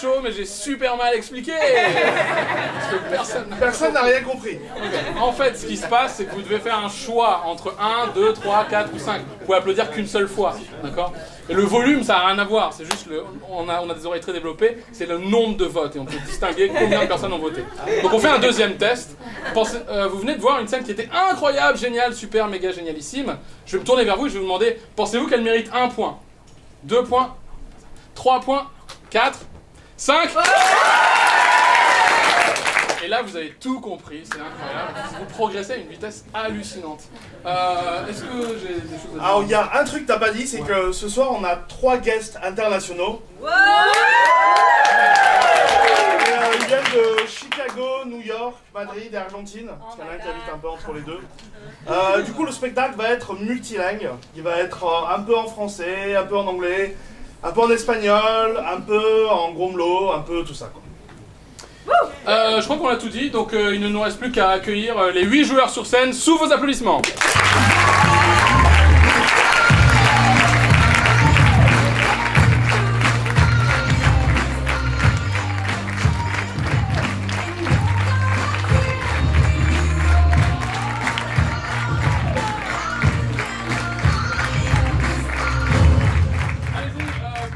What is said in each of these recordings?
chaud, mais j'ai super mal expliqué. Parce que Personne n'a rien compris. En fait, ce qui se passe, c'est que vous devez faire un choix entre 1, 2, 3, 4 ou 5. Vous pouvez applaudir qu'une seule fois, d'accord? Et le volume, ça n'a rien à voir. C'est juste, on a des oreilles très développées, c'est le nombre de votes. Et on peut distinguer combien de personnes ont voté. Donc on fait un deuxième test. Vous venez de voir une scène qui était incroyable, géniale, super, méga génialissime. Je vais me tourner vers vous et je vais vous demander, pensez-vous qu'elle mérite 1 point, 2 points, 3 points, 4, 5. Et là, vous avez tout compris, c'est incroyable. Vous progressez à une vitesse hallucinante. Est-ce que j'ai des choses à dire? Alors, il y a un truc que t'as pas dit, c'est que ce soir, on a 3 guests internationaux. Ils viennent de Chicago, New York, Madrid et Argentine. Parce qu'il y en a un qui habite un peu entre les deux. Du coup, le spectacle va être multilingue. Il va être un peu en français, un peu en anglais, un peu en espagnol, un peu en gromelo, un peu tout ça, quoi. Je crois qu'on a tout dit, donc il ne nous reste plus qu'à accueillir les 8 joueurs sur scène sous vos applaudissements. Allez-y,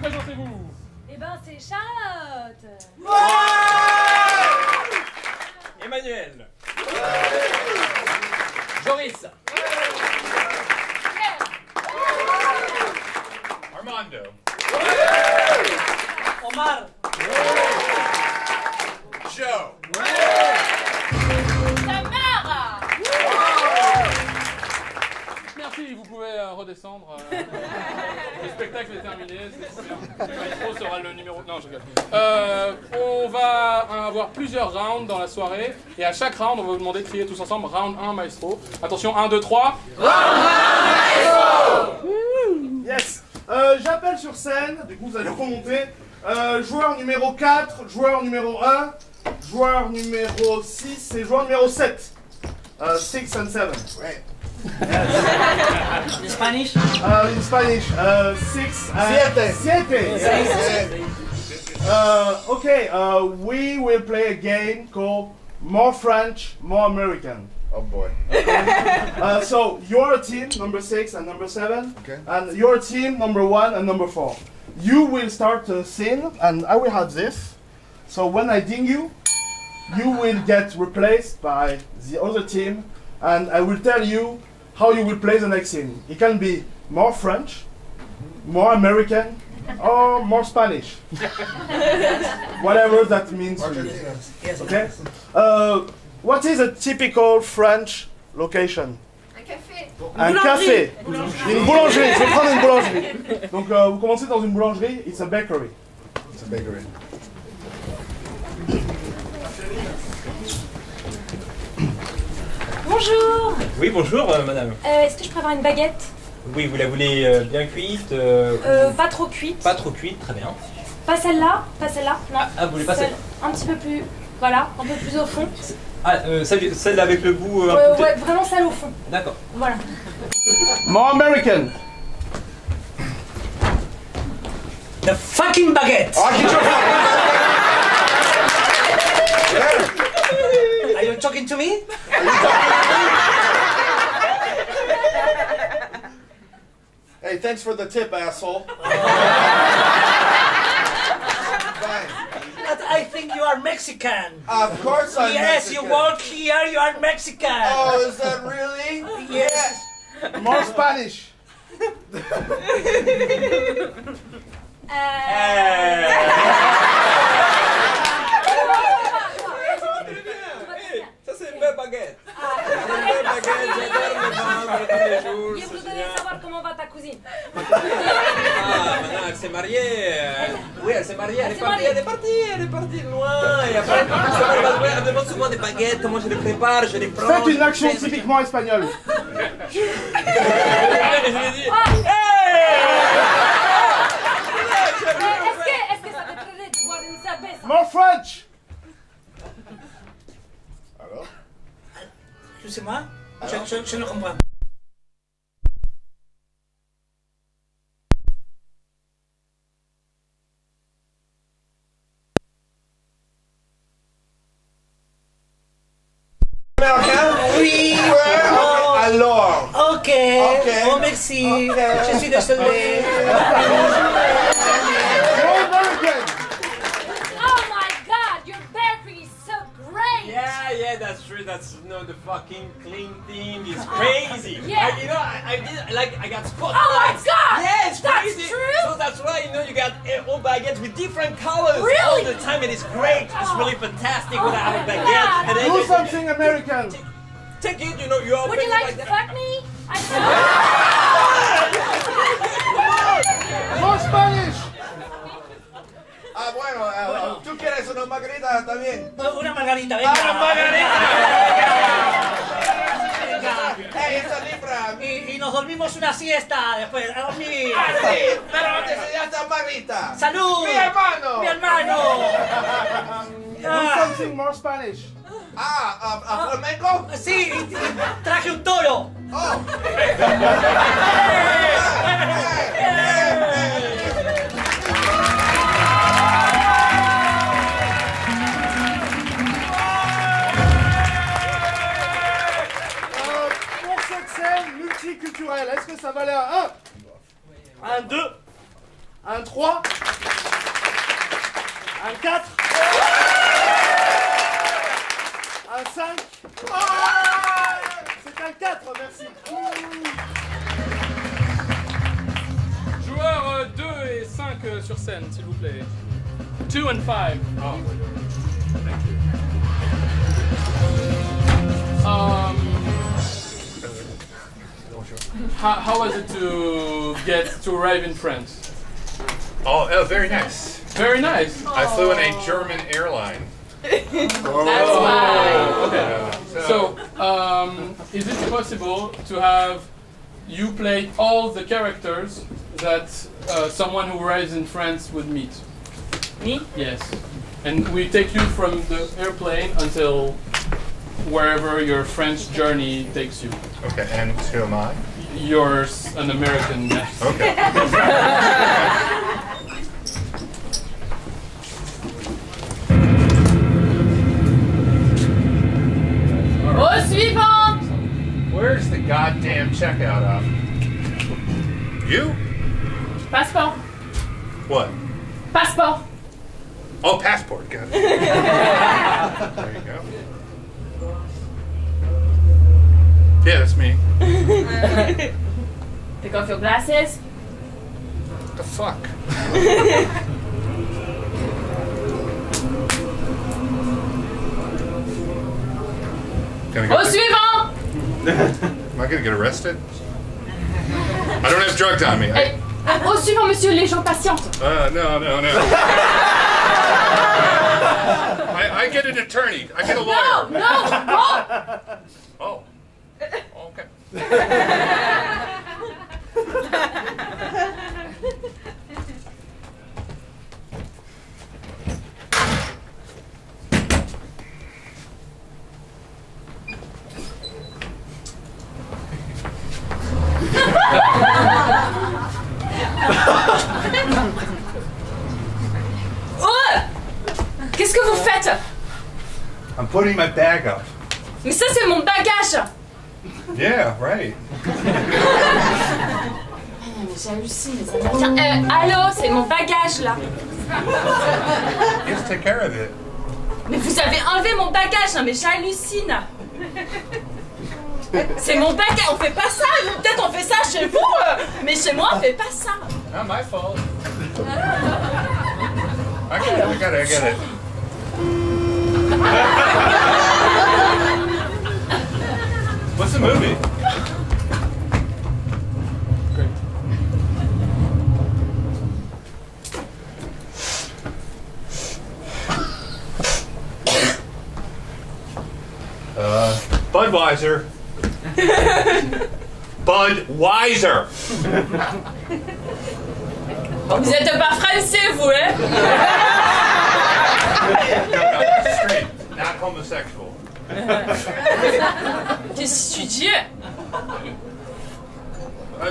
présentez-vous. Eh ben, c'est Charlotte. Emmanuel. Joris. Armando. Omar. Joe. Tamara. Merci, vous pouvez redescendre. Le spectacle est terminé, c'est super. Le maestro sera le numéro... Non, je rigole. On va avoir plusieurs rounds dans la soirée. Et à chaque round, on va vous demander de crier tous ensemble round 1 maestro. Attention, 1, 2, 3. Round 1 maestro. Yes. J'appelle sur scène, du coup vous allez remonter. Joueur numéro 4, joueur numéro 1, joueur numéro 6 et joueur numéro 7. 6 and 7. In Spanish? In Spanish, 6 and 7. Okay, we will play a game called More French, More American. Oh boy. So your team, number 6 and number 7, Okay. and your team, number 1 and number 4. You will start to sing, and I will have this. So when I ding you, you will get replaced by the other team, and I will tell you how you will play the next scene. It can be more French, more American, or more Spanish. Whatever that means to you. Yes. Okay? What is a typical French location? Un café. Un café. Une boulangerie. Je vais prendre une boulangerie. Donc vous commencez dans une boulangerie. It's a bakery. It's a bakery. Bonjour. Oui, bonjour, madame. Est-ce que je peux avoir une baguette? Oui, vous la voulez bien cuite Pas trop cuite. Pas trop cuite, très bien. Pas celle-là. Pas celle-là. Non. Ah, vous voulez pas celle. Un petit peu plus. Voilà, un peu plus au fond. Ah, celle avec le bout un peu... Ouais, vraiment celle au fond. D'accord. Voilà. More American. The fucking baguette! Are you talking to me? Hey, thanks for the tip, asshole. But I think you are Mexican. Of course I'm Yes, Mexican. you walk here, you are Mexican. Oh, is that really? Yes. More Spanish. Ça c'est une belle baguette. Une belle baguette, j'adore le vendre tous les jours. Je voudrais savoir comment va ta cousine. Ah, maintenant elle s'est mariée. Oui, elle s'est mariée, elle est partie loin. Et après, elle me demande souvent des baguettes, comment je les prépare, je les prends. Faites une action typiquement espagnole. Je lui ai dit, hey! Est-ce que ça te plairait de boire une cerveza? More French. Alors? Excusez-moi, je ne comprends pas. Oh, merci. Je suis désolé. More American. Oh my god, your bakery is so great! Yeah, that's true. That's the fucking clean thing is crazy. Yeah. I did like I got spotlights. Oh my god! Yeah, it's That's crazy. true? So that's why you got all baguettes with different colors Really? all the time. It is great. It's really fantastic when I have a my baguette. God. And then Do you something American. take it. You open Would you it like to that. fuck me? More Spanish. Ah, bueno, ¿tú quieres una margarita también? Una margarita, venga. ¡Hey, esa libra! Y nos dormimos una siesta después. A dormir. Ah, sí, pero antes de esta margarita. ¡Salud! ¡Mi hermano! ¡Mi hermano! Do something more Spanish. Ah, flamenco? Sí, y traje un toro. Oh. Pour cette scène multiculturelle, est-ce que ça valait un 1, un 2, un 3, un 4, un 5? C'est un 4, merci. Joueurs 2 et 5 sur scène, s'il vous plaît. 2 and 5. How was it to arrive in France? Oh, very nice. Very nice. I flew in a German airline. That's why. Okay. So, is it possible to have you play all the characters that someone who arrives in France would meet? Me? Yes. And we take you from the airplane until wherever your French journey takes you. Okay, and who am I? You're an American. Okay. Au suivant! Where's the goddamn checkout up? You? Passeport. What? Passeport. Oh, passport. Got it. There you go. Yeah, that's me. Take off your glasses. What the fuck? Gonna Au get suivant! Am I gonna get arrested? I don't have drugs on me. Au suivant, monsieur, les gens patientent. No. I get an attorney. I get a lawyer. No! Oh. Okay. Qu'est-ce que vous faites? I'm putting my bag up. Mais ça, c'est mon bagage! Yeah, right. J'hallucine, les Américains. Allô, c'est mon bagage, là. Just take care of it. Mais vous avez enlevé mon bagage, hein, mais j'hallucine. C'est mon bagage, on fait pas ça. Peut-être on fait ça chez vous, mais chez moi, on fait pas ça. Not my fault. I got it. What's the movie? Great. Budweiser. Budweiser. Vous êtes pas français, vous, hein? No, straight, not homosexual. Qu'est-ce que tu dis?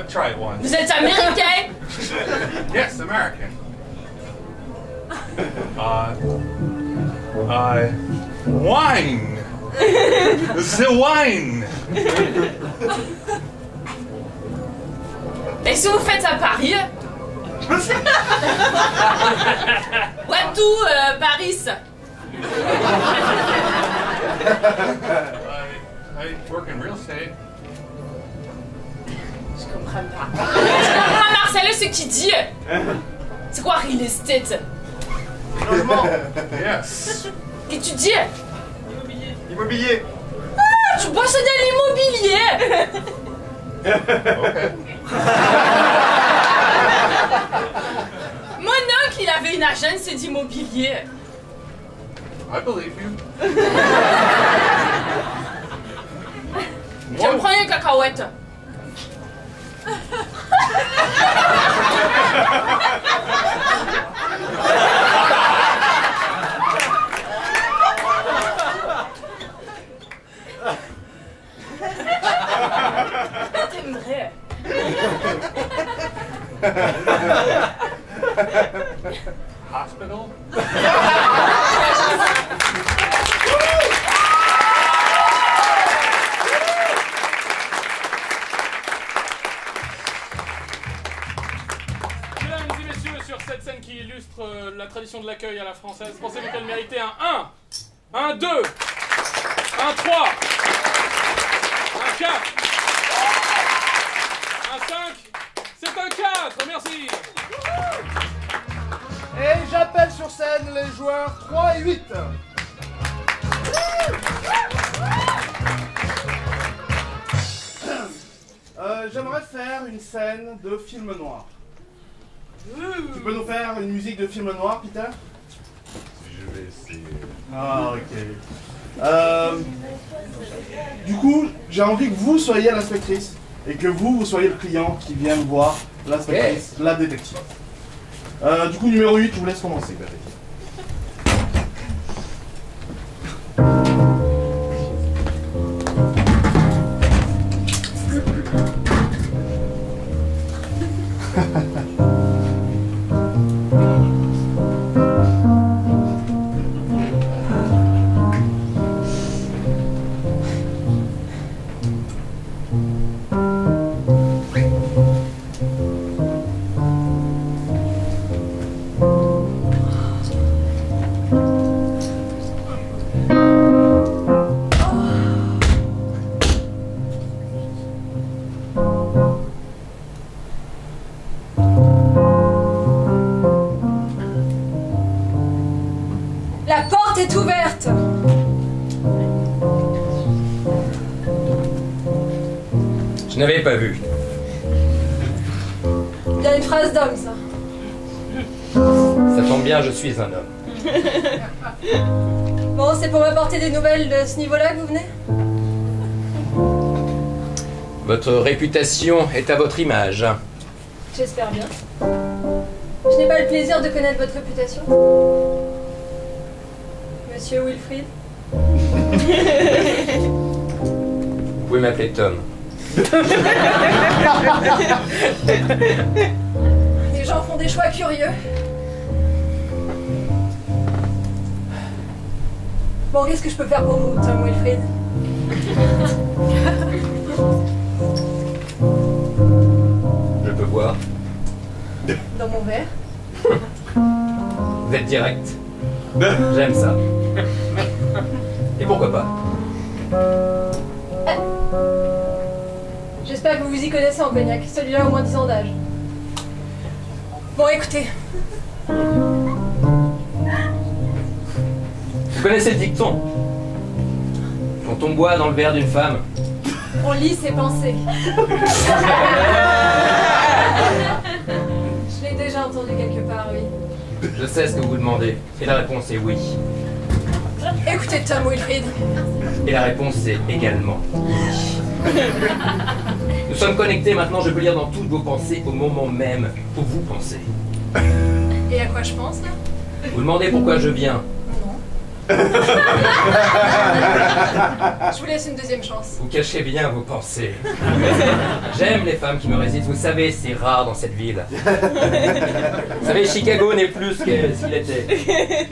Try it once. Vous êtes américain? Yes, American. Wine. The wine. Et si vous faites à Paris? What do Paris? I work in real estate. Je comprends pas. Je comprends Marcel ce qu'il dit. C'est quoi real estate? Logement. Yes. Qu'est-ce que tu dis? Immobilier. Ah, tu bosses de l'immobilier. Okay. Mon oncle, il avait une agence d'immobilier. I believe you. Je me prends une cacahuète. T'aimerais. Hospital? Mesdames et messieurs, sur cette scène qui illustre la tradition de l'accueil à la française, pensez-vous qu'elle méritait un 1, un 2, un 3, un 4, un 5, c'est un 4, merci. Et j'appelle sur scène les joueurs 3 et 8. J'aimerais faire une scène de film noir. Tu peux nous faire une musique de film noir, Peter? Je vais essayer. Ah, ok. Du coup, j'ai envie que vous soyez l'inspectrice et que vous soyez le client qui vient voir l'inspectrice, la détective. Du coup, numéro 8, je vous laisse commencer. La porte est ouverte. Je n'avais pas vu. Bien une phrase d'homme, ça. Ça tombe bien, je suis un homme. Bon, c'est pour m'apporter des nouvelles de ce niveau-là que vous venez? Votre réputation est à votre image. J'espère bien. Je n'ai pas le plaisir de connaître votre réputation. Monsieur Wilfried. Vous pouvez m'appeler Tom. Les gens font des choix curieux. Bon, qu'est-ce que je peux faire pour vous, Tom Wilfried? Je peux boire. Dans mon verre. Vous êtes direct. J'aime ça. Et pourquoi pas? J'espère que vous vous y connaissez en cognac. Celui-là a au moins 10 ans d'âge. Bon, écoutez. Vous connaissez le dicton? Quand on boit dans le verre d'une femme, On lit ses pensées. Je l'ai déjà entendu quelque part, oui. je sais ce que vous demandez. Et la réponse est oui. Écoutez, Tom Wilfried. Et la réponse est également oui. Nous sommes connectés maintenant, je peux lire dans toutes vos pensées au moment même où vous pensez. Et à quoi je pense, là? Vous demandez pourquoi je viens. Je vous laisse une deuxième chance. Vous cachez bien vos pensées. J'aime les femmes qui me résistent, vous savez, c'est rare dans cette ville. Vous savez, Chicago n'est plus ce qu'il était.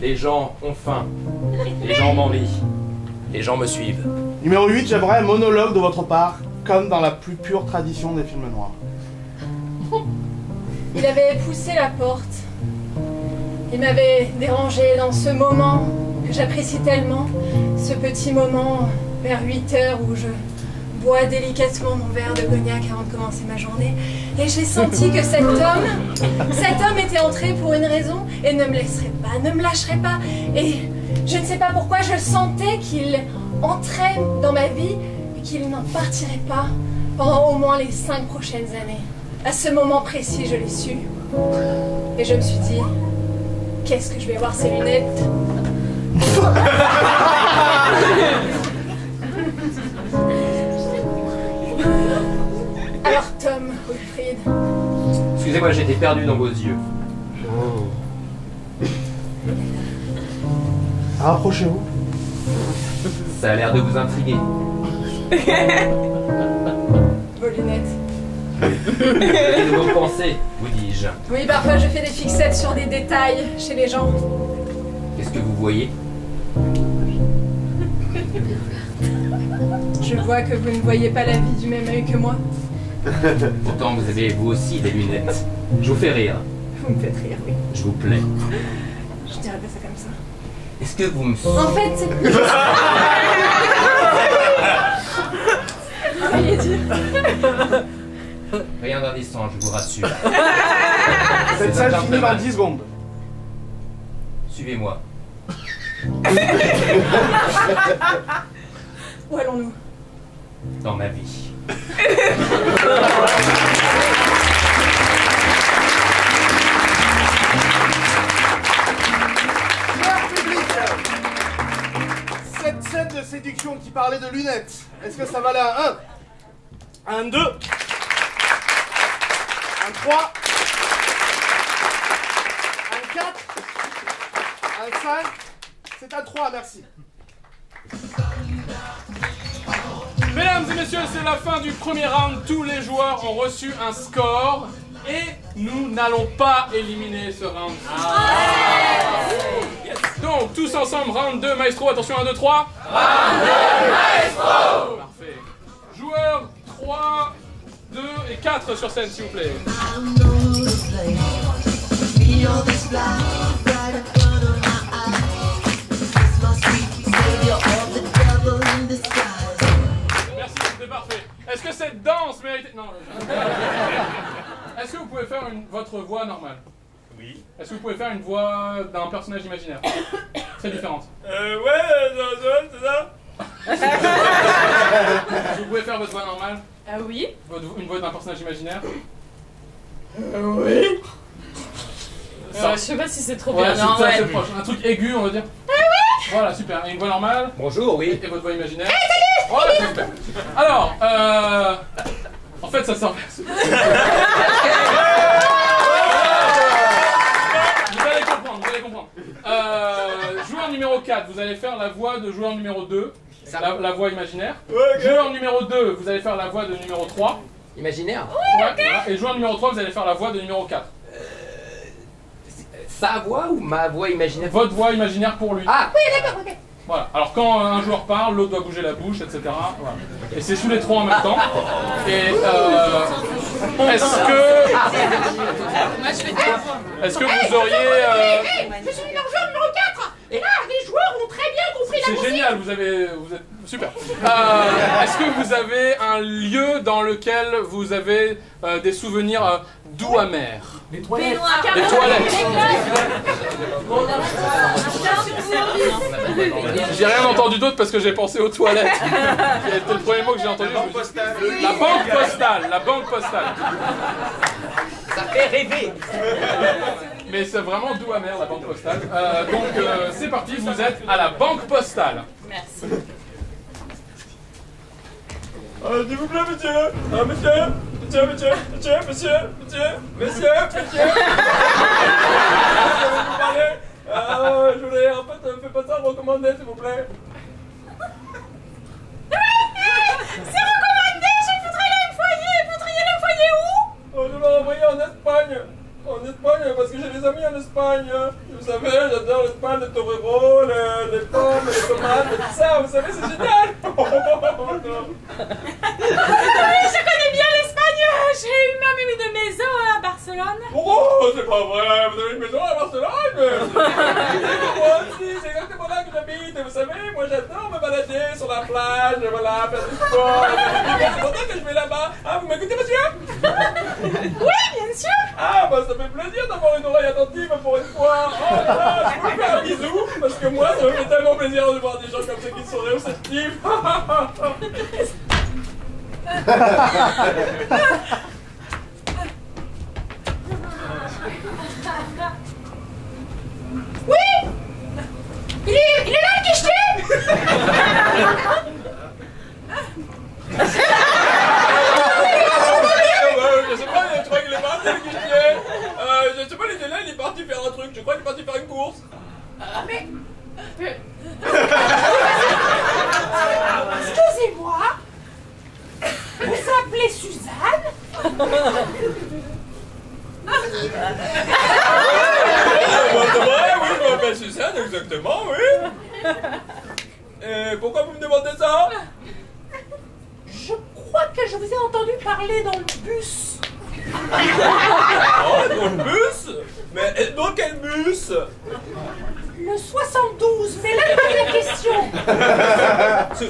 Les gens ont faim. Les gens m'envient. Les gens me suivent. Numéro 8, j'aimerais un monologue de votre part comme dans la plus pure tradition des films noirs. Il avait poussé la porte. Il m'avait dérangé dans ce moment que j'apprécie tellement, ce petit moment vers 8 heures où je bois délicatement mon verre de cognac avant de commencer ma journée. Et j'ai senti que cet homme était entré pour une raison et ne me laisserait pas, ne me lâcherait pas. Et je ne sais pas pourquoi je sentais qu'il entrait dans ma vie et qu'il n'en partirait pas pendant au moins les 5 prochaines années. À ce moment précis, je l'ai su. Et je me suis dit, qu'est-ce que je vais voir ces lunettes? Alors Tom, Wilfried. Excusez-moi, j'étais perdu dans vos yeux. Rapprochez-vous. Ça a l'air de vous intriguer. Vos lunettes. Qu'est-ce que vous pensez, vous dis-je? Oui, parfois je fais des fixettes sur des détails chez les gens. Qu'est-ce que vous voyez? Je vois que vous ne voyez pas la vie du même œil que moi. Pourtant, vous avez vous aussi des lunettes. Je vous fais rire. Vous me faites rire, oui. Je vous plais. Je dirais pas ça comme ça. Est-ce que vous me... En fait, c'est... Veuillez dire. Rien d'indécent, je vous rassure. Cette salle finit dans 10 secondes. Suivez-moi. Où allons-nous? Dans ma vie. Cette scène de séduction qui parlait de lunettes, est-ce que ça valait un 1, un 2, un 3, un 4, un 5, c'est un 3, merci. Mesdames et messieurs, c'est la fin du premier round. Tous les joueurs ont reçu un score et nous n'allons pas éliminer ce round. Donc, tous ensemble, round 2, Maestro, attention, 1, 2, 3. Round 2, Maestro. Parfait. Joueurs 3, 2 et 4 sur scène, s'il vous plaît. Merci, c'était parfait. Est-ce que cette danse mérite... Non. Est-ce que vous pouvez faire votre voix normale? Oui. Est-ce que vous pouvez faire une voix d'un personnage imaginaire? Très différente. Ouais, c'est ça. Vous pouvez faire votre voix normale? Oui. Une voix d'un personnage imaginaire? Oui. Je sais pas si c'est trop bien. Non, c'est assez proche. Un truc aigu, on va dire. Oui. Voilà, super. Et une voix normale? Bonjour, oui. Et votre voix imaginaire? Hey, salut. Voilà, super. Alors, en fait, ça sert... Vous allez comprendre. Joueur numéro 4, vous allez faire la voix de joueur numéro 2, la voix imaginaire. Okay. Joueur numéro 2, vous allez faire la voix de numéro 3. Imaginaire? Ouais, okay. Voilà. Et joueur numéro 3, vous allez faire la voix de numéro 4. Sa voix ou ma voix imaginaire? Votre voix imaginaire pour lui. Ah, oui, d'accord, ok. Voilà. Alors quand un joueur parle, l'autre doit bouger la bouche, etc. Voilà. Et c'est sous les trois en même temps. Et est-ce que vous auriez... Je suis le joueur numéro 4. Et là, les joueurs ont très bien compris la musique. C'est génial, vous êtes super. Est-ce que vous avez un lieu dans lequel vous avez des souvenirs doux amers? Les toilettes. Les toilettes. J'ai rien entendu d'autre parce que j'ai pensé aux toilettes. C'était le premier mot que j'ai entendu. La banque postale. La banque postale. Ça fait rêver. Mais c'est vraiment doux amer, la banque postale. Donc c'est parti, vous êtes à la banque postale. Merci. S'il vous plaît, monsieur. Monsieur. Je voulais, en fait, faites pas ça recommander, s'il vous plaît. C'est recommandé, je voudrais le foyer. Vous voudriez le foyer où? Je l'ai envoyé en Espagne. En Espagne, parce que j'ai des amis en Espagne. Vous savez, j'adore l'Espagne, les toreros, les pommes, les tomates, tout ça. Vous savez, c'est génial. pas vrai, vous avez une maison à Barcelone? Moi aussi, c'est exactement là que j'habite. Et vous savez, moi j'adore me balader sur la plage, voilà, faire du sport. C'est pour ça que je vais là-bas. Ah, vous m'écoutez, monsieur? Oui, bien sûr. Ah, bah ça fait plaisir d'avoir une oreille attentive pour une fois. Oh là, je vous fais un bisou, parce que moi, ça me fait tellement plaisir de voir des gens comme ça qui sont réceptifs. Oui. Il est là, le guichet. Je sais pas, je crois qu'il est parti le guichet. Je sais pas, il était là, il est parti faire un truc. Je crois qu'il est parti faire une course. Mais... Excusez-moi. Vous s'appelez Suzanne? C'est vrai, oui, je m'appelle Suzanne, exactement, oui. Et pourquoi vous me demandez ça? Je crois que je vous ai entendu parler dans le bus. Oh, dans le bus? Mais dans quel bus? Le 72, mais là n'est pas la question.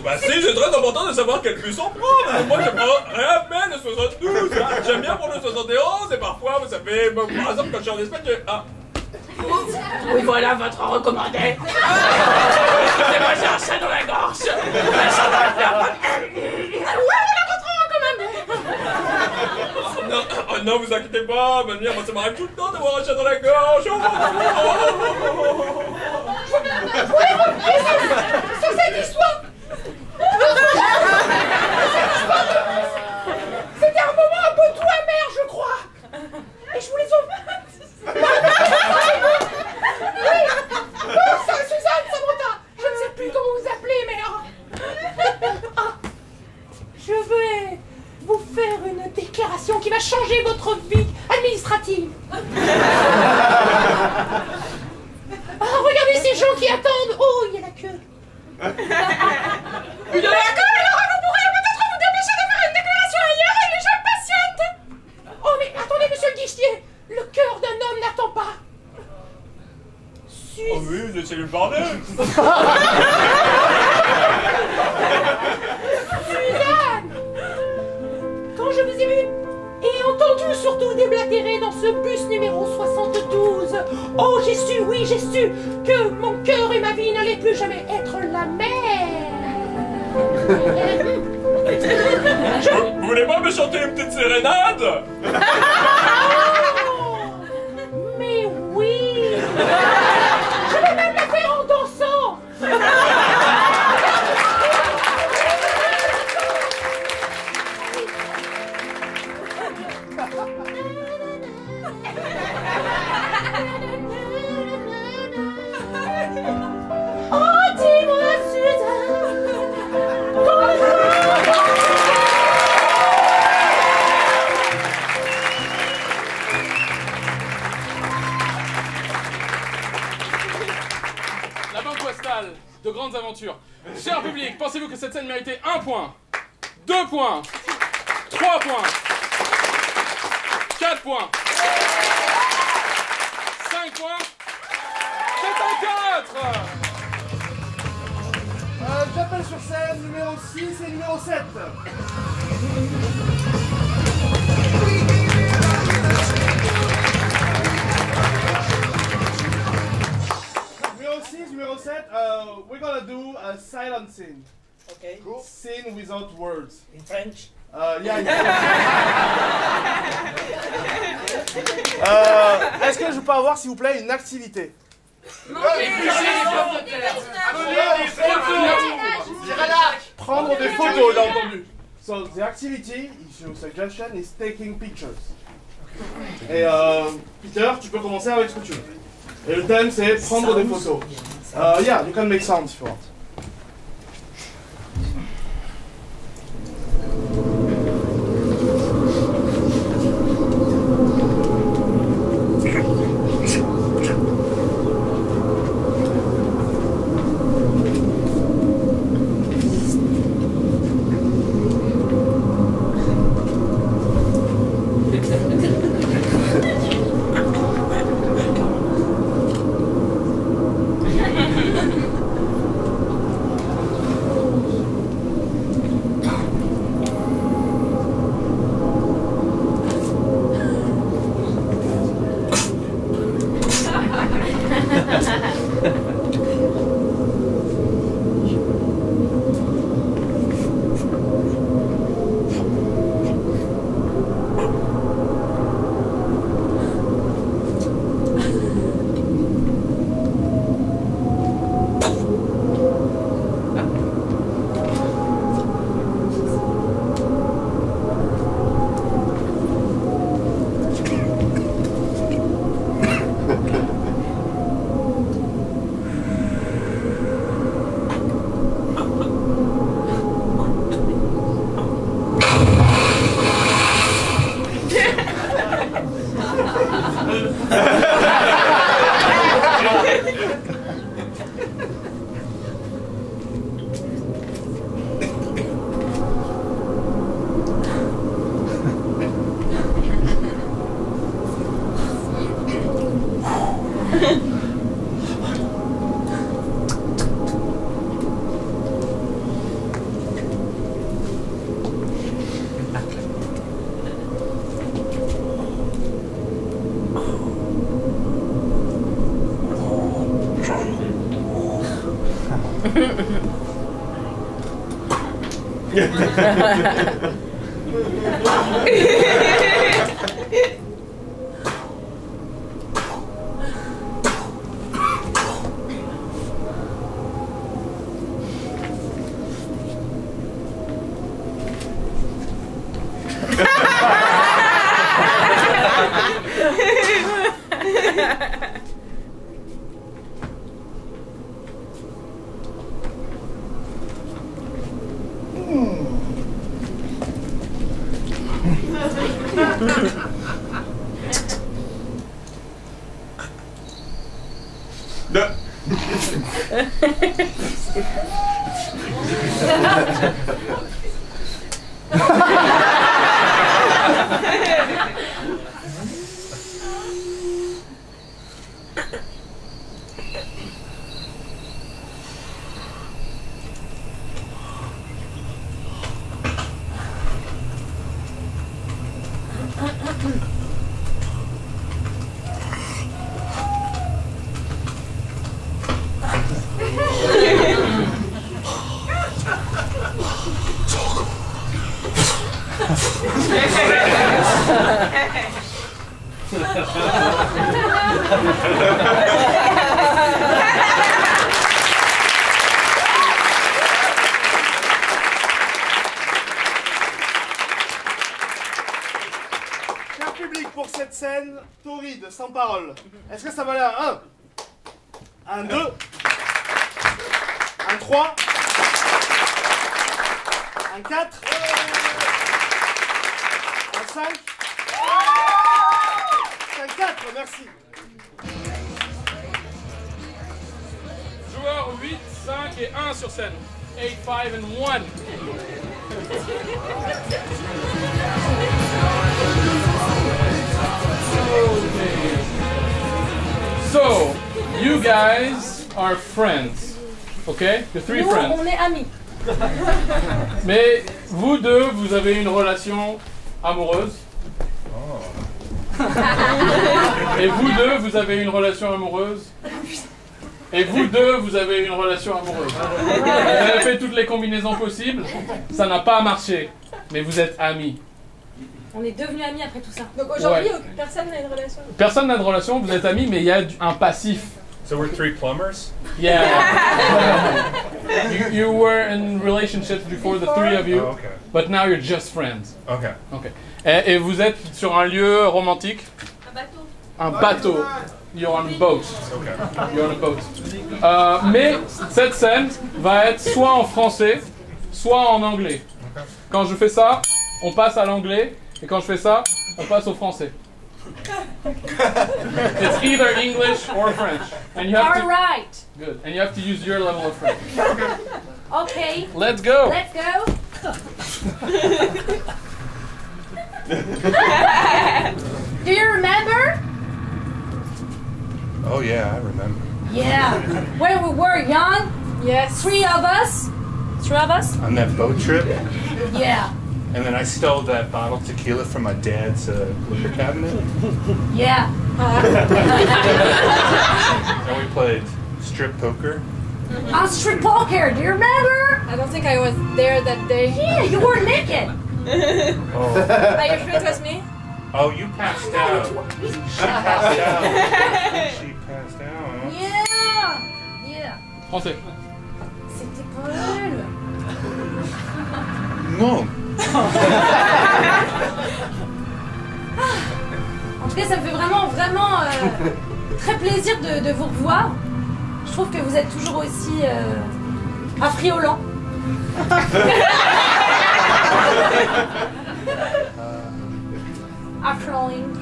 Bah si, c'est très important de savoir quel bus on prend. Mais moi, je prends jamais le 72. J'aime bien prendre le 71 et parfois, vous savez, par exemple, quand je suis en Espagne, Ah. Oui, voilà votre recommandé. Excusez-moi, j'ai un chat dans la gorge. Un chat dans la gorge. Ouais, voilà votre recommandé. Non, oh non, vous inquiétez pas, ma mère, moi ça m'arrive tout le temps d'avoir un chat dans la gorge. Sur cette histoire. C'était un moment un peu tout amer, je crois. Et je vous les offre. Oui. Oh, ça, Suzanne, Samantha. Je ne sais plus comment vous appelez, mais... Je vais vous faire une déclaration qui va changer votre vie administrative. Regardez ces gens qui attendent. Oh, il y a la queue. Une queue, alors vous pourrez peut-être vous dépêcher de faire une déclaration ailleurs et les gens patientent. Oh, mais attendez, monsieur le guichetier. Le cœur d'un homme n'attend pas. Oh oui, laissez-le parler. Suzanne, quand je vous ai vu et entendu surtout déblatérer dans ce bus numéro 72, oh j'ai su, oui j'ai su, que mon cœur et ma vie n'allaient plus jamais être la même. Vous voulez pas me chanter une petite sérénade? Mais oui. Je vais même la faire en dansant. Oh, dis-moi, Suzanne. La Banque Postale, de grandes aventures. Cher public, pensez-vous que cette scène méritait 1 point, 2 points, 3 points, 4 points, 5 points? C'est un 4! J'appelle sur scène numéro 6 et numéro 7. Numéro 7, we're gonna do a silent scene. Okay. Cool. Scene without words. In French. Yeah, in Est-ce que je peux avoir, s'il vous plaît, une activité? Prendre des photos, j'ai entendu. So the activity, your suggestion is taking pictures. Et Peter, tu peux commencer avec ce que tu veux. Et le thème c'est prendre des photos. Yeah, you can make sounds if you want. Cher public, pour cette scène torride, sans parole, est-ce que ça valait un 1, un 2, un 3, un 4, un 5, un 4, merci. Joueurs 8, 5 et 1 sur scène. 8, 5 and 1. So, you guys are friends, okay? You're 3 Nous, friends. on est amis. Mais vous deux, vous avez une relation amoureuse. Et vous deux, vous avez une relation amoureuse. Et vous deux, vous avez une relation amoureuse. Vous avez fait toutes les combinaisons possibles, ça n'a pas marché. Mais vous êtes amis. On est devenus amis après tout ça. Donc aujourd'hui, Ouais. personne n'a une relation. Personne n'a de relation, vous êtes amis, mais il y a un passif. So we're 3 plumbers? Yeah. You were in relationships before, the 3 of you, Oh, okay. but now you're just friends. Okay. Okay. Et vous êtes sur un lieu romantique. Un bateau. You're on a boat. Okay. You're on a boat. Mais cette scène va être soit en français, soit en anglais. Okay. Quand je fais ça, on passe à l'anglais, et quand je fais ça, on passe au français. It's either English or French, and you have All to. right. Good, and you have to use your level of French. Okay. Let's go. Let's go. Do you remember? Oh yeah, I remember. Yeah. When we were young, Yes. 3 of us. 3 of us? On that boat trip, Yeah. and then I stole that bottle of tequila from my dad's liquor cabinet, Yeah. and we played strip poker. On street poker, do you remember? I don't think I was there that day. Yeah, you were naked. Oh, Are you sure it was me? oh, you passed out. She passed out. She passed out. Yeah. Yeah. Français. C'était pas elle. Non. En tout cas, ça me fait vraiment très plaisir de vous revoir. Je trouve que vous êtes toujours aussi affriolant. Affrioling.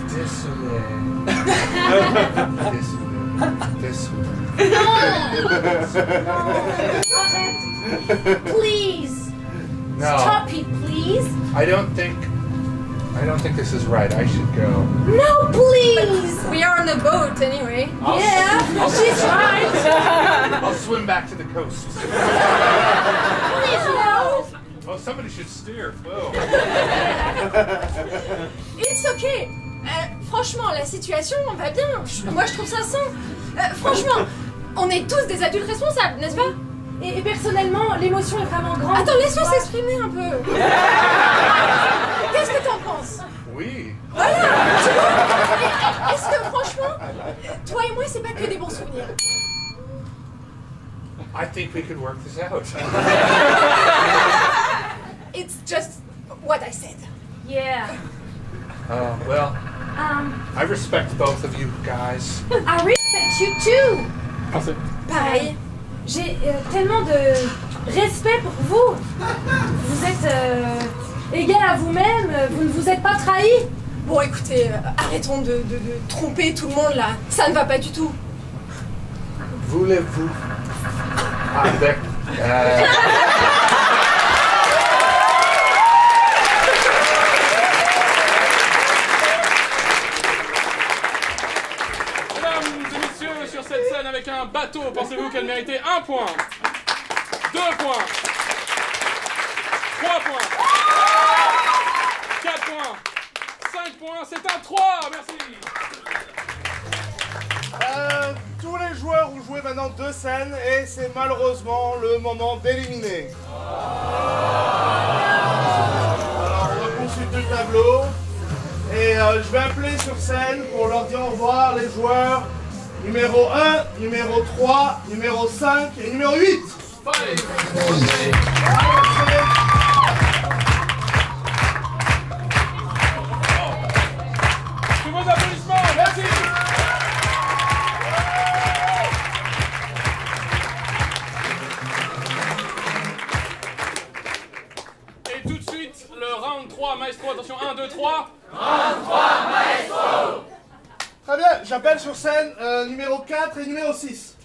Désolé. Désolé. Arrête. Please. No, Stop it, please. I don't think this is right. I should go. No, please. We are on the boat anyway. Yeah, she's right. I'll swim back to the coast. Please, no. Oh, somebody should steer. Whoa. It's okay. Franchement, la situation va bien. Moi, je trouve ça sain. Franchement, on est tous des adultes responsables, n'est-ce pas? Et personnellement, l'émotion est vraiment grande. Attends, laisse-moi s'exprimer un peu. Qu'est-ce que t'en penses? Oui. Voilà, tu vois? Est-ce que franchement, toi et moi, c'est pas que des bons souvenirs? I think we could work this out. It's just what I said. Yeah. Well, I respect both of you guys. I respect you too. Français. Pareil. J'ai tellement de respect pour vous. Vous êtes égal à vous-même, vous ne vous êtes pas trahi. Bon, écoutez, arrêtons de tromper tout le monde là. Ça ne va pas du tout. Voulez-vous avec... Mesdames et messieurs, sur cette scène avec un bateau, pensez-vous qu'elle méritait 1 point, 2 points, 3 points, 4 points, 5 points, c'est un 3, merci. Tous les joueurs ont joué maintenant 2 scènes et c'est malheureusement le moment d'éliminer. Alors on va consulter le tableau et je vais appeler sur scène pour leur dire au revoir les joueurs numéro 1, numéro 3, numéro 5 et numéro 8. Tous vos applaudissements, merci. Et tout de suite, le round 3, maestro, attention, 1, 2, 3. Round 3, maestro. Très bien, j'appelle sur scène numéro 4 et numéro 6.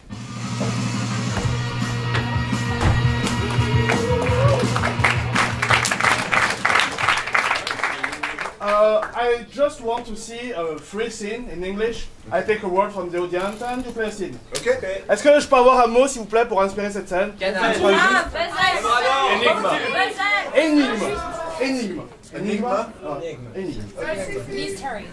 I just want to see a free scene in English. I take a word from the audience and you play a scene. Okay. Est-ce que je peux avoir un mot s'il vous plaît pour inspirer cette scène? Énigme. Énigme. Enigma? Enigme. Please hurry.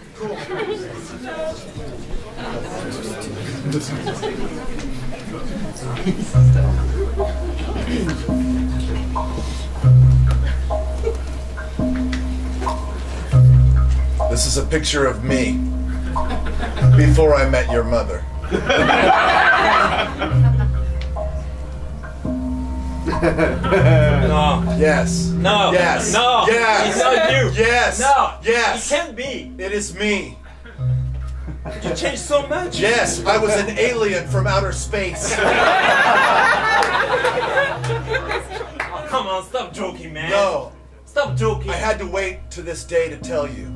This is a picture of me before I met your mother. No. Yes. No. Yes. No. Yes. It's not you. Yes. No. Yes. It can't be. It is me. You changed so much. Yes, I was an alien from outer space. Oh, come on, stop joking, man. No. Stop joking. I had to wait to this day to tell you.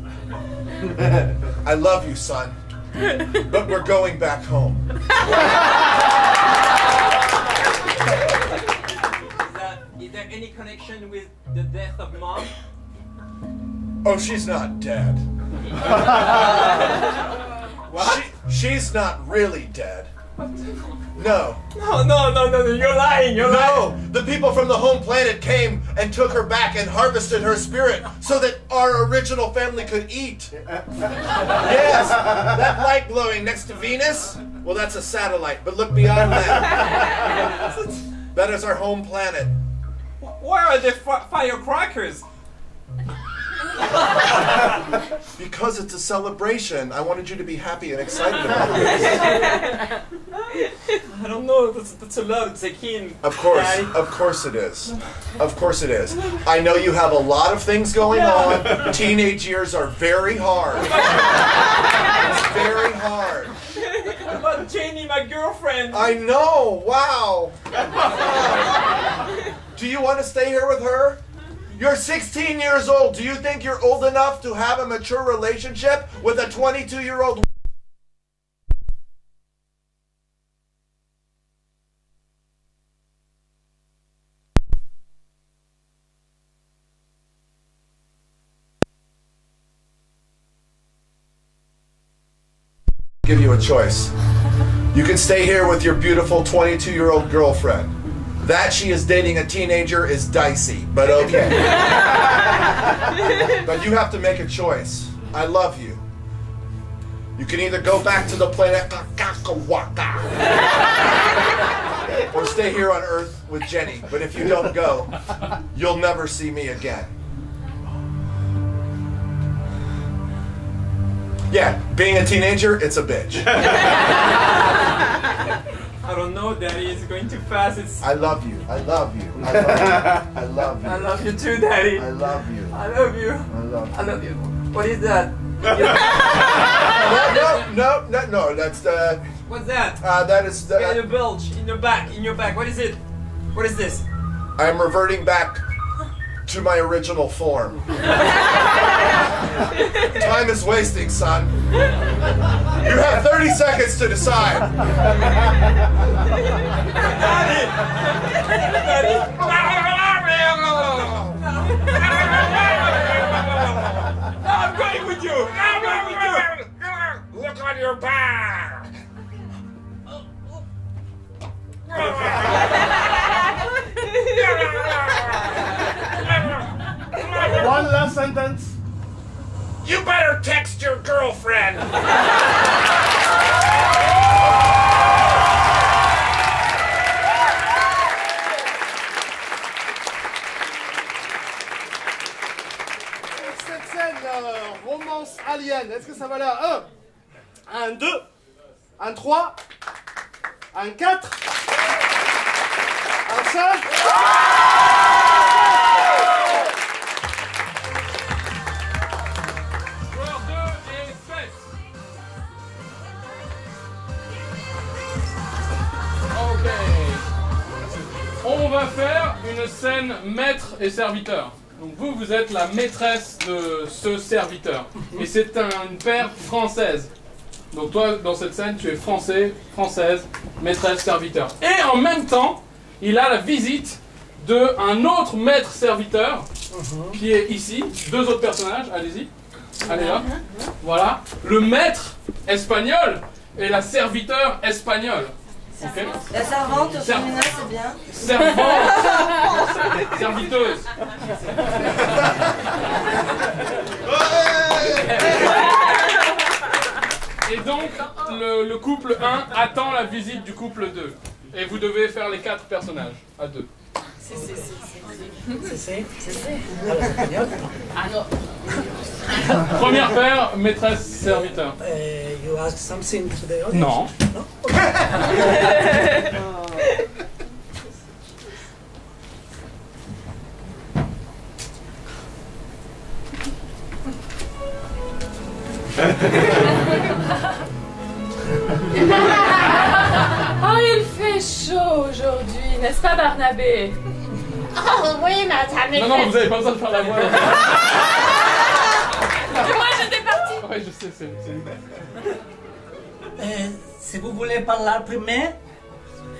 I love you, son. But we're going back home. Is there any connection with the death of Mom? Oh, she's not dead. What? She's not really dead. No. No, you're lying, you're lying. No, the people from the home planet came and took her back and harvested her spirit so that our original family could eat. Yes, that light glowing next to Venus, well, that's a satellite, but look beyond that. That is our home planet. Where are the firecrackers? Because it's a celebration. I wanted you to be happy and excited about this. I don't know, that's a lot, Zekin. Of course it is. Of course it is. I know you have a lot of things going on. Teenage years are very hard. It's very hard. What about Janie, my girlfriend? I know, wow. Do you want to stay here with her? You're 16 years old. Do you think you're old enough to have a mature relationship with a 22-year-old? Give you a choice. You can stay here with your beautiful 22-year-old girlfriend. That she is dating a teenager is dicey, but okay. But you have to make a choice. I love you. You can either go back to the planet Kakawaka or stay here on Earth with Jenny. But if you don't go, you'll never see me again. Yeah, being a teenager, it's a bitch. I don't know, Daddy. It's going too fast. I love you. I love you. I love you. I love you. I love you too, Daddy. I love you. I love you. I love you. I love you. What is that? No. That's the. What's that? That is the. In the bulge, in your back, What is it? What is this? I'm reverting back to my original form. Time is wasting, son. You have 30 seconds to decide. I'm going with you. I'm going with you. Look on your back. One last sentence. You better text your girlfriend. Cette scène romance alien, est-ce que ça va là? 1, 2, 1, 3, 1, 4, 1, 5. Joueur 2 et 7. Ok. On va faire une scène maître et serviteur. Donc vous êtes la maîtresse de ce serviteur. Et c'est une paire française. Donc toi, dans cette scène, tu es français, française, maîtresse, serviteur. Et en même temps, il a la visite d'un autre maître serviteur qui est ici. 2 autres personnages, allez-y. Allez là. Voilà. Le maître espagnol et la serviteur espagnole. Okay. La servante au féminin, c'est bien. Servante. Serviteuse. Et donc, le couple 1 attend la visite du couple 2. Et vous devez faire les 4 personnages, à 2. Première paire, maîtresse, serviteur. You ask something to the audience? Non. No? Oh, il fait chaud aujourd'hui, n'est-ce pas, Barnabé? Oh oui, madame. Non, vous avez pas besoin de faire la voix. Moi, j'étais partie. Ouais, je sais, c'est... Si vous voulez parler premier,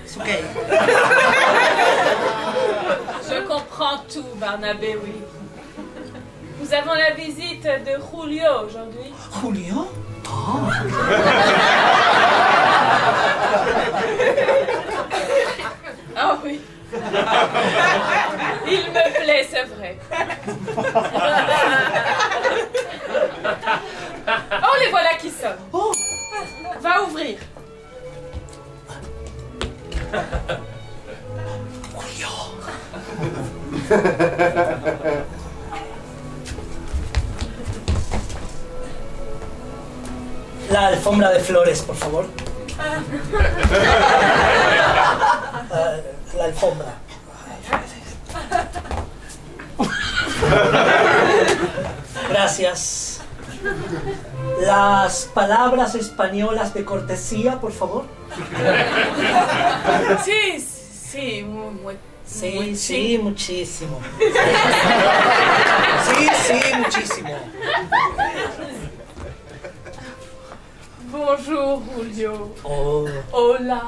c'est ok. Je comprends tout, Barnabé, oui. Nous avons la visite de Julio aujourd'hui. Julio? Oh. Ah oui. Il me plaît, c'est vrai. Oh, les voilà qui sonnent. Oh. Va ouvrir. Julio. La alfombra de flores, por favor. La alfombra. Gracias. Las palabras españolas de cortesía, por favor. Sí, sí, muy, Sí, sí, muchísimo. Sí, sí, muchísimo. Bonjour, Julio. Oh. Hola.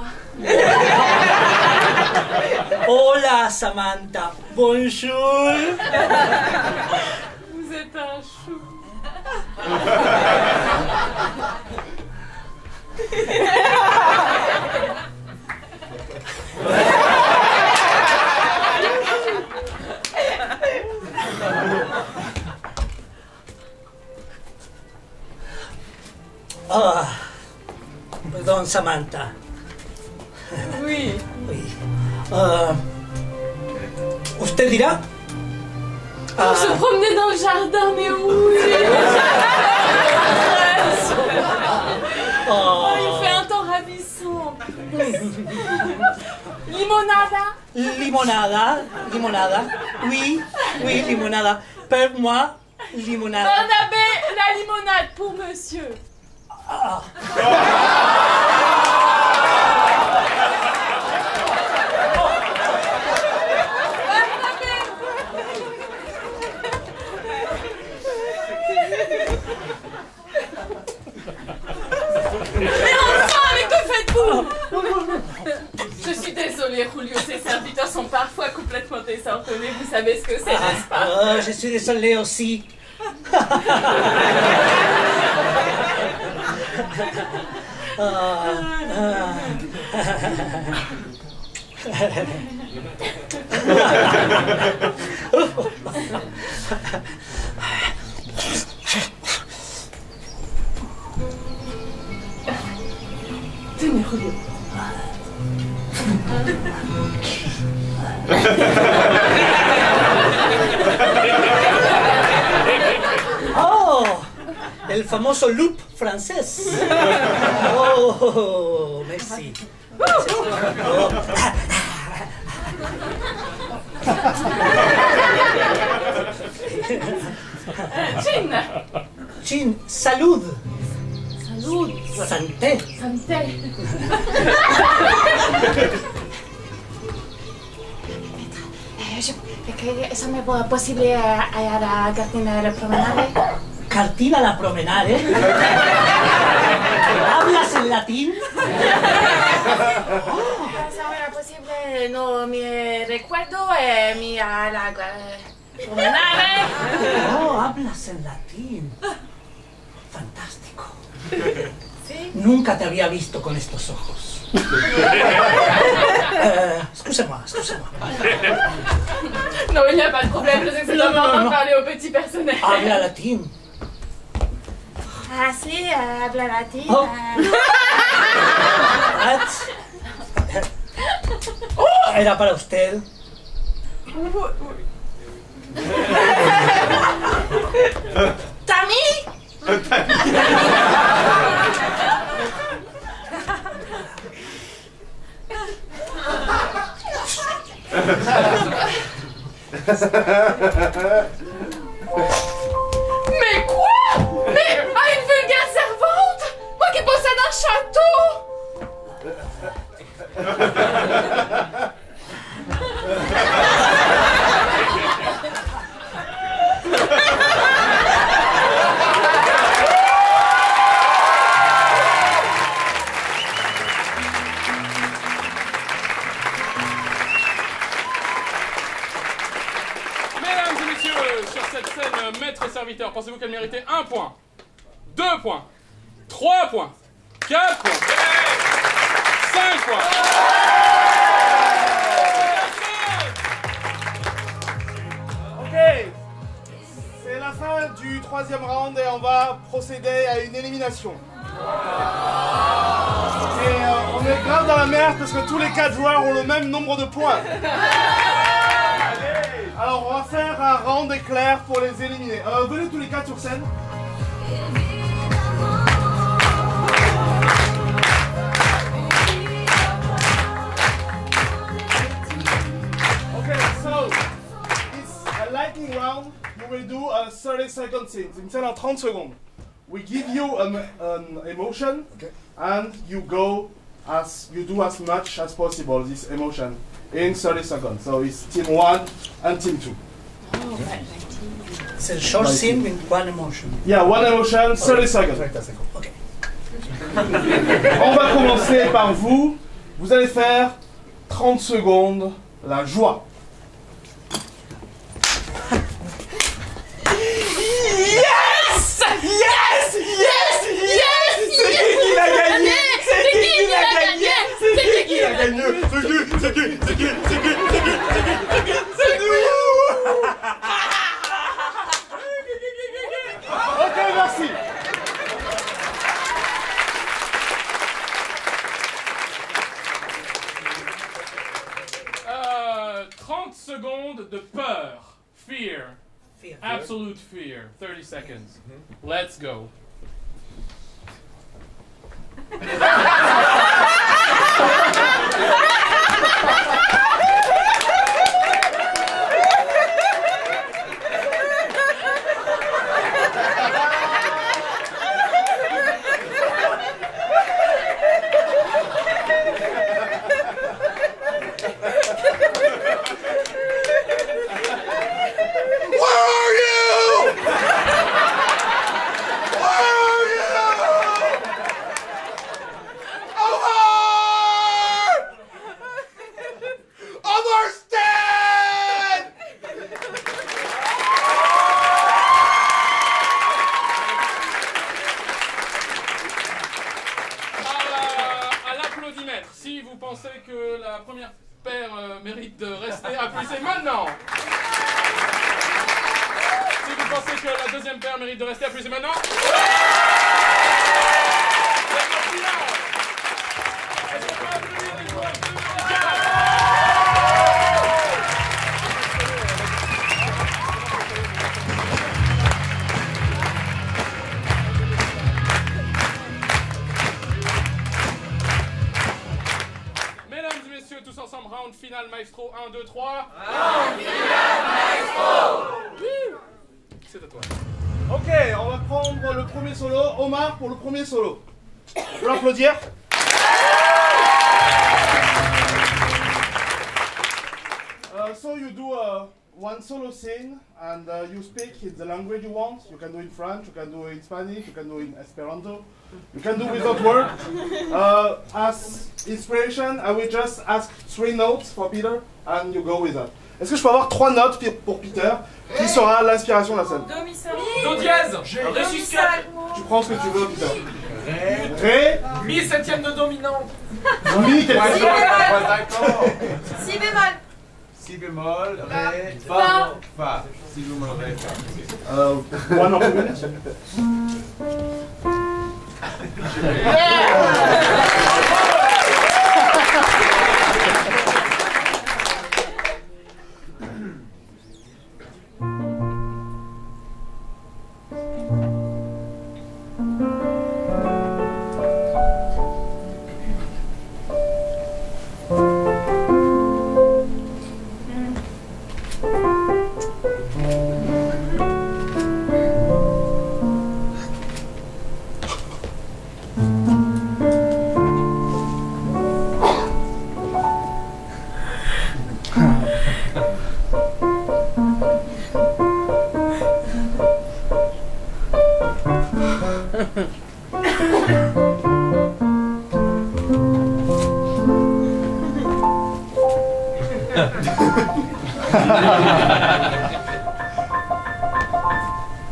Hola, Samantha. Bonjour. Vous êtes un chou. Ah, perdón, Samantha. Oui. Oui. ¿Usted dirá? On se promenait dans le jardin, mais oui. Oh, il fait un temps ravissant. Limonada? Limonada, limonada. Oui, oui, limonada. Pour moi, limonada. Barnabé, la limonade pour monsieur. Ah. Mais enfin, mais que faites-vous? Je suis désolée, Julio, ces serviteurs sont parfois complètement désordonnés. Vous savez ce que c'est, n'est-ce pas? Je suis désolée aussi. Tenez, Julio. Oh, el famoso loop francés. Oh, merci. Chin. Chin, salud. Salud. Santé. Santé. ¿Eso me es posible a la cartina de promenade? ¿Cartina la promenade? ¿Hablas en latín? ¿Eso era posible? No me recuerdo mi a la promenade. Oh, hablas en latín. Fantástico. ¿Sí? Nunca te había visto con estos ojos. Excusez-moi, excusez-moi. Non, il n'y a pas de problème, je sais que c'est important de parler au petit personnel. Habla latín. Ah, sí, habla latín. Oh. Era para usted. ¿Tami? Mais quoi? Mais une vulgaire servante? Moi qui possède un château? Maître serviteur, pensez-vous qu'elle méritait 1 point, 2 points, 3 points, 4 points, 5 points? Ok, c'est la fin du 3e round et on va procéder à une élimination. Et on est grave dans la merde parce que tous les 4 joueurs ont le même nombre de points. Alors on va faire un round éclair pour les éliminer. Venez tous les 4 sur scène. Okay, so it's a lightning round. We will do a 30-second scene. C'est une scène en 30 secondes. We give you an emotion, and you do as much as possible this emotion in 30 seconds. So it's team 1 and team 2. Oh, C'est a short scene with one emotion. Yeah, one emotion, 30 seconds. Okay. On va commencer par vous. Vous allez faire 30 secondes la joie. Yes! Yes! Yes! Yes! C'est qui a gagné? C'est qui qui a gagné? C'est qui qui a gagné? C'est nous! Ok, merci. de peur. Fear. Fear. Absolute fear. 30 seconds. Let's go. Si vous pensez que la première paire mérite de rester, applaudissez maintenant. Si vous pensez que la deuxième paire mérite de rester, applaudissez maintenant. Tous ensemble, round final, maestro, 1, 2, 3. Round final, maestro. C'est à toi. Ok, on va prendre le premier solo. Omar pour le premier solo. Je peux l'applaudir. So you do one solo scene and you speak in the language you want. You can do in French, you can do in Spanish, you can do in Esperanto. You can do without word. As inspiration, I will just ask 3 notes for Peter and you go with that. Est-ce que je peux avoir 3 notes pour Peter qui sera l'inspiration de la scène? Do mi sol. Do dièse. Ré sus 4. Tu prends ce que tu veux, Peter. Ré. Mi septième de dominante. Mi quelque Si bémol. D'accord. Si bémol. Si bémol, ré, fa, fa. Si bémol, ré, fa. 1 or 2 minutes.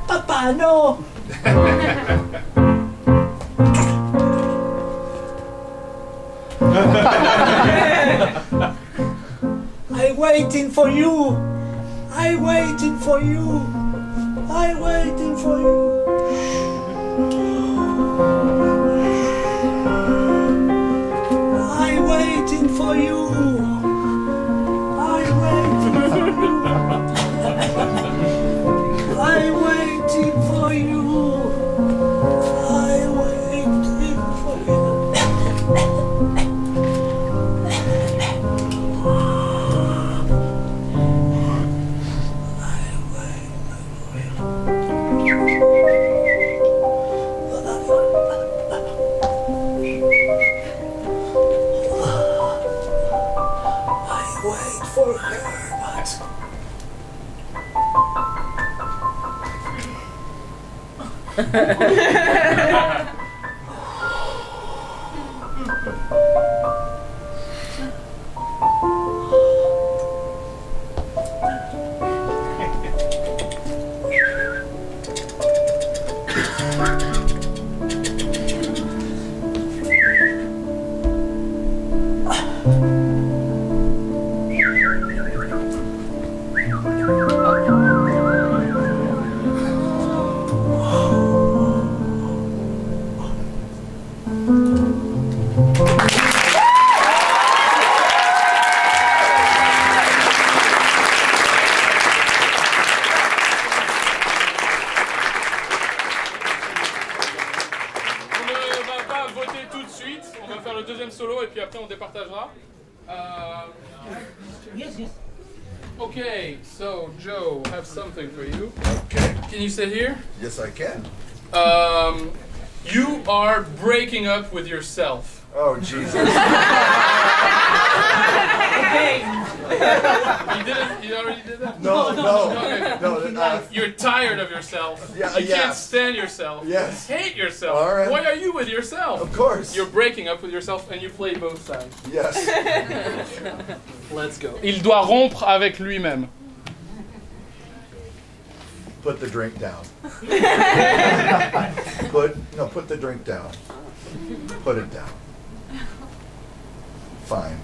Papa, no! I'm waiting for you. I'm waiting for you. I'm waiting for you. I'm waiting for you. I'm waiting for you. I'm waiting for you. I'm waiting for you. tout de suite. On va faire le deuxième solo et puis après on départagera. Yes, yes. Okay, so Joe, I have something for you. Okay. Can you sit here? Yes, I can. You are breaking up with yourself. Oh, Jesus. You already did that? No. You're tired of yourself. Yeah, you can't stand yourself. Yes. You hate yourself. All right. Why are you with yourself? Of course. You're breaking up with yourself and you play both sides. Yes. Let's go. Il doit rompre avec lui-même. Put the drink down. Put the drink down. Put it down. Fine.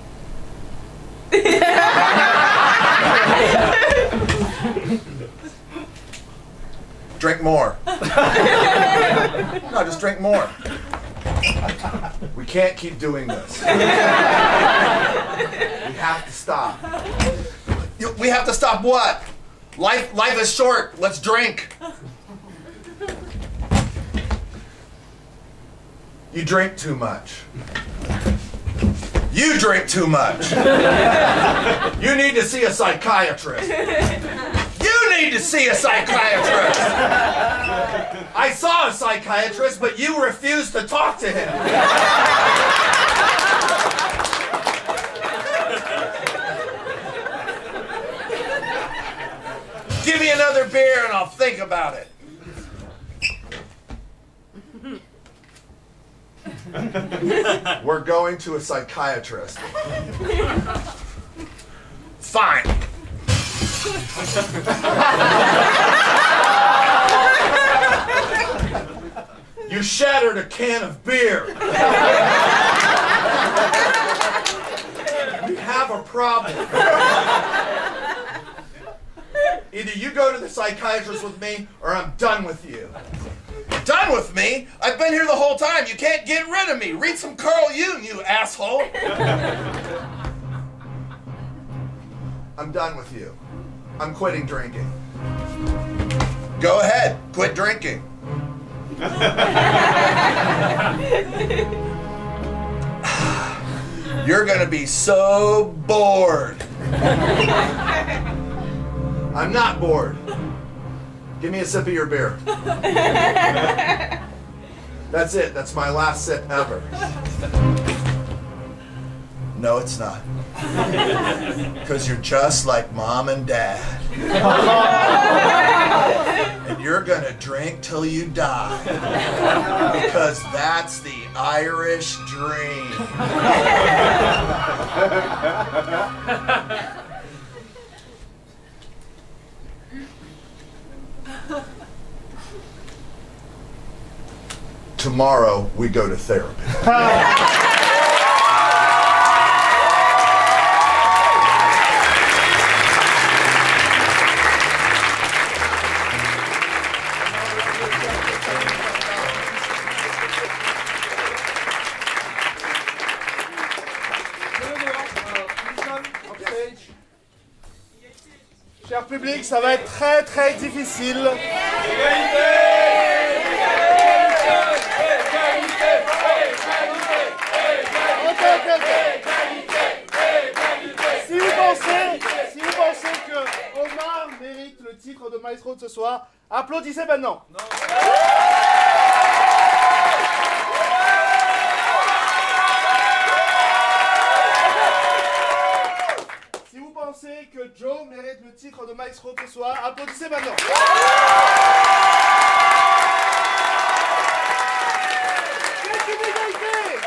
Drink more. No, just drink more. We can't keep doing this. We have to stop. We have to stop what? Life is short. Let's drink. You drink too much. You drink too much. You need to see a psychiatrist. You need to see a psychiatrist. I saw a psychiatrist, but you refused to talk to him. Give me another beer and I'll think about it. We're going to a psychiatrist. Fine. You shattered a can of beer. We have a problem. Either you go to the psychiatrist with me or I'm done with you. Done with me? I've been here the whole time. You can't get rid of me. Read some Carl Jung, you asshole. I'm done with you. I'm quitting drinking. Go ahead. Quit drinking. You're going to be so bored. I'm not bored. Give me a sip of your beer. That's it. That's my last sip ever. No, it's not. Because you're just like Mom and Dad. And you're going to drink till you die. Because that's the Irish dream. Tomorrow we go to therapy. Cher public, ça va être très très difficile. Si vous pensez que Omar mérite le titre de maestro de ce soir, applaudissez maintenant. Si vous pensez que Joe mérite le titre de maestro de ce soir, applaudissez maintenant. C'est une égalité.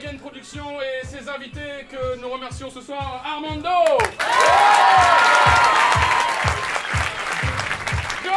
Again Productions et ses invités que nous remercions ce soir, Armando, Joe,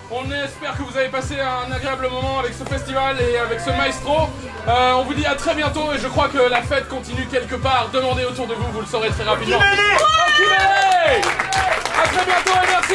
on espère que vous avez passé un agréable moment avec ce festival et avec ce maestro. On vous dit à très bientôt et je crois que la fête continue quelque part. Demandez autour de vous, vous le saurez très rapidement. À très bientôt et merci.